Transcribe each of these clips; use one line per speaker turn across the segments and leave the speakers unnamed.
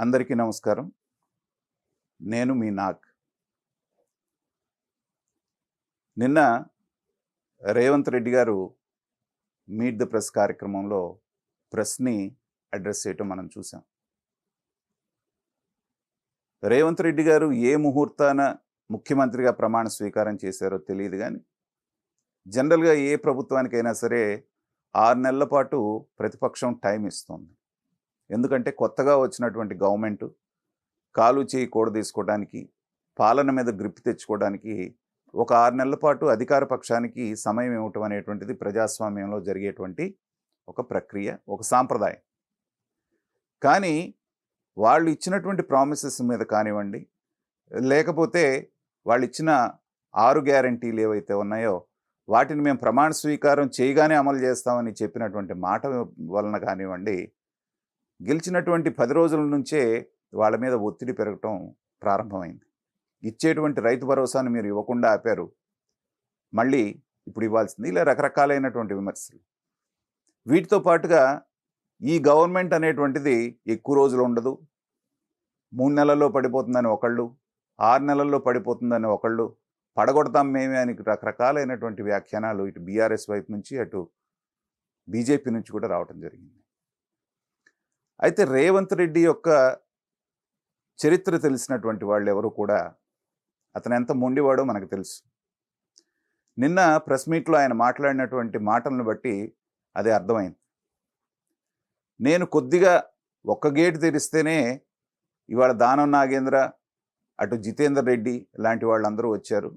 అందరికీ నమస్కారం. నేను మీ నాగ్. నిన్న రేవంత్ రెడ్డి గారు మీట్ ద ప్రెస్ కార్యక్రమంలో ప్రెస్‌ని అడ్రెస్ చేయటం మనం చూసాం. రేవంత్ రెడ్డి గారు ఏ ముహూర్తాన ముఖ్యమంత్రిగా ప్రమాణ స్వీకారం చేశారో తెలీదు గానీ, జనరల్‌గా ఏ ప్రభుత్వానికైనా సరే 6 నెలల పాటు ప్రతిపక్షం టైం ఇస్తుంది. ఎందుకంటే కొత్తగా వచ్చినటువంటి గవర్నమెంటు కాలు చేయి కూడదీసుకోవడానికి, పాలన మీద గ్రిప్ తెచ్చుకోవడానికి ఒక 6 నెలల పాటు అధికార పక్షానికి సమయం ఇవ్వటం అనేటువంటిది ప్రజాస్వామ్యంలో జరిగేటువంటి ఒక ప్రక్రియ, ఒక సాంప్రదాయం. కానీ వాళ్ళు ఇచ్చినటువంటి ప్రామిసెస్ మీద కానివ్వండి, లేకపోతే వాళ్ళు ఇచ్చిన 6 గ్యారంటీలు ఏవైతే ఉన్నాయో వాటిని మేము ప్రమాణ స్వీకారం చేయగానే అమలు చేస్తామని చెప్పినటువంటి మాట వలన కానివ్వండి, గెలిచినటువంటి 10 రోజుల నుంచే వాళ్ళ మీద ఒత్తిడి పెరగటం ప్రారంభమైంది. ఇచ్చేటువంటి రైతు భరోసాను మీరు ఇవ్వకుండా ఆపారు, మళ్ళీ ఇప్పుడు ఇవ్వాల్సింది, ఇలా రకరకాలైనటువంటి విమర్శలు. వీటితో పాటుగా ఈ గవర్నమెంట్ అనేటువంటిది ఎక్కువ రోజులు ఉండదు, 3 నెలల్లో పడిపోతుందని ఒకళ్ళు, 6 నెలల్లో పడిపోతుందని ఒకళ్ళు, పడగొడతాం మేమే అని రకరకాలైనటువంటి వ్యాఖ్యానాలు ఇటు బీఆర్ఎస్ వైపు నుంచి అటు బీజేపీ నుంచి కూడా రావటం జరిగింది. అయితే రేవంత్ రెడ్డి యొక్క చరిత్ర తెలిసినటువంటి వాళ్ళు ఎవరు కూడా అతను ఎంత మొండివాడో మనకు తెలుసు. నిన్న ప్రెస్ మీట్లో ఆయన మాట్లాడినటువంటి మాటలను బట్టి అది అర్థమైంది. నేను కొద్దిగా ఒక్క గేటు తెరిస్తేనే ఇవాళ దానం నాగేంద్ర, అటు జితేందర్ రెడ్డి లాంటి వాళ్ళందరూ వచ్చారు,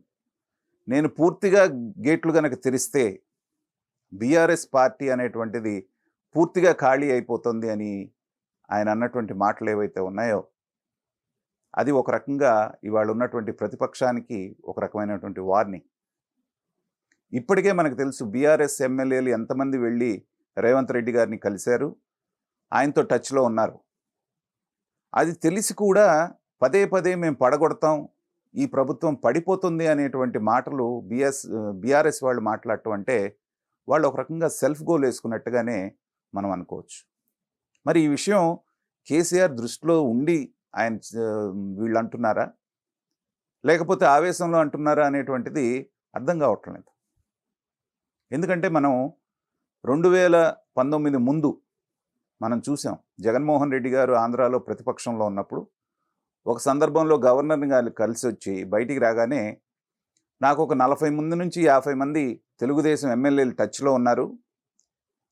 నేను పూర్తిగా గేట్లు కనుక తెరిస్తే బీఆర్ఎస్ పార్టీ అనేటువంటిది పూర్తిగా ఖాళీ అయిపోతుంది అని ఆయన అన్నటువంటి మాటలు ఏవైతే ఉన్నాయో అది ఒక రకంగా ఇవాళ ఉన్నటువంటి ప్రతిపక్షానికి ఒక రకమైనటువంటి వార్నింగ్. ఇప్పటికే మనకు తెలుసు బీఆర్ఎస్ ఎమ్మెల్యేలు ఎంతమంది వెళ్ళి రేవంత్ రెడ్డి గారిని కలిశారు, ఆయనతో టచ్లో ఉన్నారు. అది తెలిసి కూడా పదే పదే మేము పడగొడతాం, ఈ ప్రభుత్వం పడిపోతుంది అనేటువంటి మాటలు బీఆర్ఎస్ వాళ్ళు మాట్లాడటం అంటే వాళ్ళు ఒక రకంగా సెల్ఫ్ గోల్ వేసుకున్నట్టుగానే మనం అనుకోవచ్చు. మరి ఈ విషయం కేసీఆర్ దృష్టిలో ఉండి ఆయన వీళ్ళు అంటున్నారా, లేకపోతే ఆవేశంలో అంటున్నారా అనేటువంటిది అర్థం కావటం లేదు. ఎందుకంటే మనం 2019 ముందు మనం చూసాం, జగన్మోహన్ రెడ్డి గారు ఆంధ్రాలో ప్రతిపక్షంలో ఉన్నప్పుడు ఒక సందర్భంలో గవర్నర్ని గారు కలిసి వచ్చి బయటికి రాగానే నాకు ఒక 40 మంది నుంచి 50 మంది తెలుగుదేశం ఎమ్మెల్యేలు టచ్లో ఉన్నారు,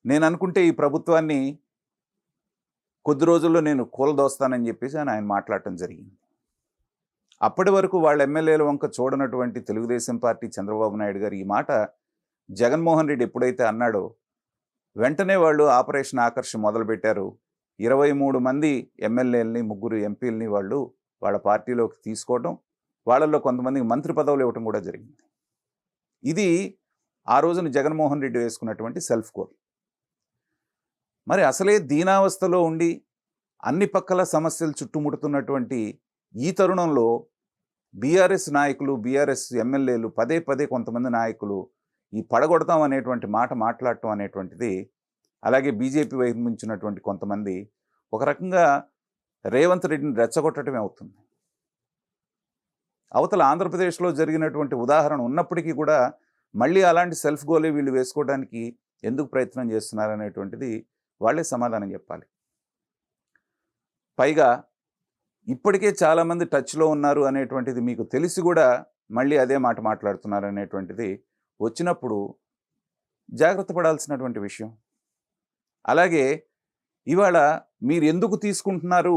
నేను అనుకుంటే ఈ ప్రభుత్వాన్ని కొద్ది రోజుల్లో నేను కూలదోస్తానని చెప్పేసి ఆయన మాట్లాడటం జరిగింది. అప్పటి వరకు వాళ్ళ ఎమ్మెల్యేల వంక చూడనటువంటి తెలుగుదేశం పార్టీ చంద్రబాబు నాయుడు గారు ఈ మాట జగన్మోహన్ రెడ్డి ఎప్పుడైతే అన్నాడో వెంటనే వాళ్ళు ఆపరేషన్ ఆకర్ష్ మొదలుపెట్టారు. 23 మంది ఎమ్మెల్యేలని, 3 ఎంపీలని వాళ్ళు వాళ్ళ పార్టీలోకి తీసుకోవడం, వాళ్ళల్లో కొంతమందికి మంత్రి పదవులు ఇవ్వటం కూడా జరిగింది. ఇది ఆ రోజున జగన్మోహన్ రెడ్డి వేసుకున్నటువంటి సెల్ఫ్ గోల్. మరి అసలే దీనావస్థలో ఉండి అన్ని పక్కల సమస్యలు చుట్టుముడుతున్నటువంటి ఈ తరుణంలో బీఆర్ఎస్ నాయకులు, బీఆర్ఎస్ ఎమ్మెల్యేలు పదే పదే కొంతమంది నాయకులు ఈ పడగొడతాం అనేటువంటి మాట మాట్లాడటం అనేటువంటిది, అలాగే బీజేపీ వైపు నుంచినటువంటి కొంతమంది ఒక రకంగా రేవంత్ రెడ్డిని రెచ్చగొట్టడమే అవుతుంది. అవతల ఆంధ్రప్రదేశ్లో జరిగినటువంటి ఉదాహరణ ఉన్నప్పటికీ కూడా మళ్ళీ అలాంటి సెల్ఫ్ గోలే వీళ్ళు వేసుకోవడానికి ఎందుకు ప్రయత్నం చేస్తున్నారనేటువంటిది వాళ్ళే సమాధానం చెప్పాలి. పైగా ఇప్పటికే చాలామంది టచ్లో ఉన్నారు అనేటువంటిది మీకు తెలిసి కూడా మళ్ళీ అదే మాట మాట్లాడుతున్నారు అనేటువంటిది వచ్చినప్పుడు జాగ్రత్త పడాల్సినటువంటి విషయం. అలాగే ఇవాళ మీరు ఎందుకు తీసుకుంటున్నారు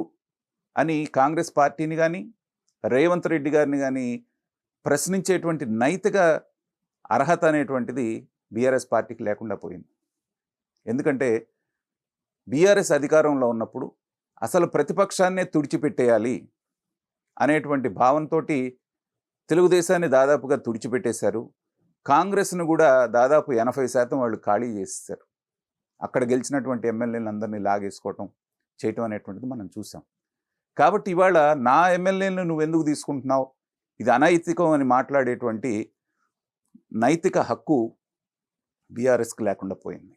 అని కాంగ్రెస్ పార్టీని కానీ రేవంత్ రెడ్డి గారిని కానీ ప్రశ్నించేటువంటి నైతిక అర్హత అనేటువంటిది బీఆర్ఎస్ పార్టీకి లేకుండా పోయింది. ఎందుకంటే బీఆర్ఎస్ అధికారంలో ఉన్నప్పుడు అసలు ప్రతిపక్షాన్నే తుడిచిపెట్టేయాలి అనేటువంటి భావంతో తెలుగుదేశాన్ని దాదాపుగా తుడిచిపెట్టేశారు. కాంగ్రెస్ను కూడా దాదాపు 80% వాళ్ళు ఖాళీ చేసేసారు. అక్కడ గెలిచినటువంటి ఎమ్మెల్యేలందరినీ లాగేసుకోవటం చేయటం అనేటువంటిది మనం చూసాం. కాబట్టి ఇవాళ నా ఎమ్మెల్యేలను నువ్వు ఎందుకు తీసుకుంటున్నావు, ఇది అనైతికం అని మాట్లాడేటువంటి నైతిక హక్కు బీఆర్ఎస్కి లేకుండా పోయింది.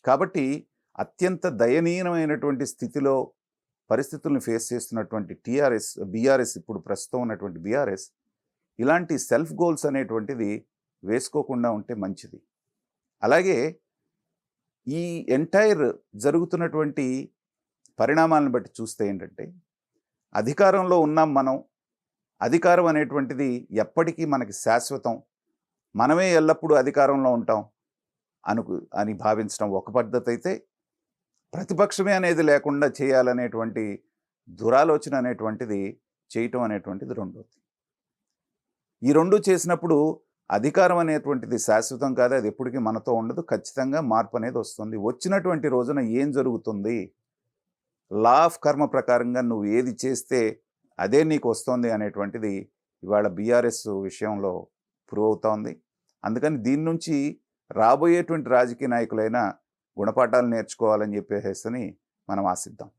కాబట్టి అత్యంత దయనీయమైనటువంటి స్థితిలో పరిస్థితులను ఫేస్ చేస్తున్నటువంటి బీఆర్ఎస్ ఇప్పుడు ప్రస్తుతం ఉన్నటువంటి బీఆర్ఎస్ ఇలాంటి సెల్ఫ్ గోల్స్ అనేటువంటిది వేసుకోకుండా ఉంటే మంచిది. అలాగే ఈ ఎంటైర్ జరుగుతున్నటువంటి పరిణామాలను బట్టి చూస్తే ఏంటంటే, అధికారంలో ఉన్నాం మనం. అధికారం అనేటువంటిది ఎప్పటికీ మనకి శాశ్వతం. మనమే ఎల్లప్పుడూ అధికారంలో ఉంటాం అని భావించడం ఒక పద్ధతి అయితే, ప్రతిపక్షమే అనేది లేకుండా చేయాలనేటువంటి దురాలోచన అనేటువంటిది చేయటం అనేటువంటిది రెండోది. ఈ రెండు చేసినప్పుడు అధికారం అనేటువంటిది శాశ్వతం కాదు. అది ఎప్పటికీ మనతో ఉండదు. ఖచ్చితంగా మార్పు అనేది వస్తుంది. వచ్చినటువంటి రోజున ఏం జరుగుతుంది? లా ఆఫ్ కర్మ ప్రకారంగా నువ్వు ఏది చేస్తే అదే నీకు వస్తుంది అనేటువంటిది ఇవాళ బీఆర్ఎస్ విషయంలో ప్రూవ్ అవుతోంది. అందుకని దీని నుంచి రాబోయేటువంటి రాజకీయ నాయకులైనా గుణపాఠాలు నేర్చుకోవాలని చెప్పేసి మనం ఆశిద్దాం.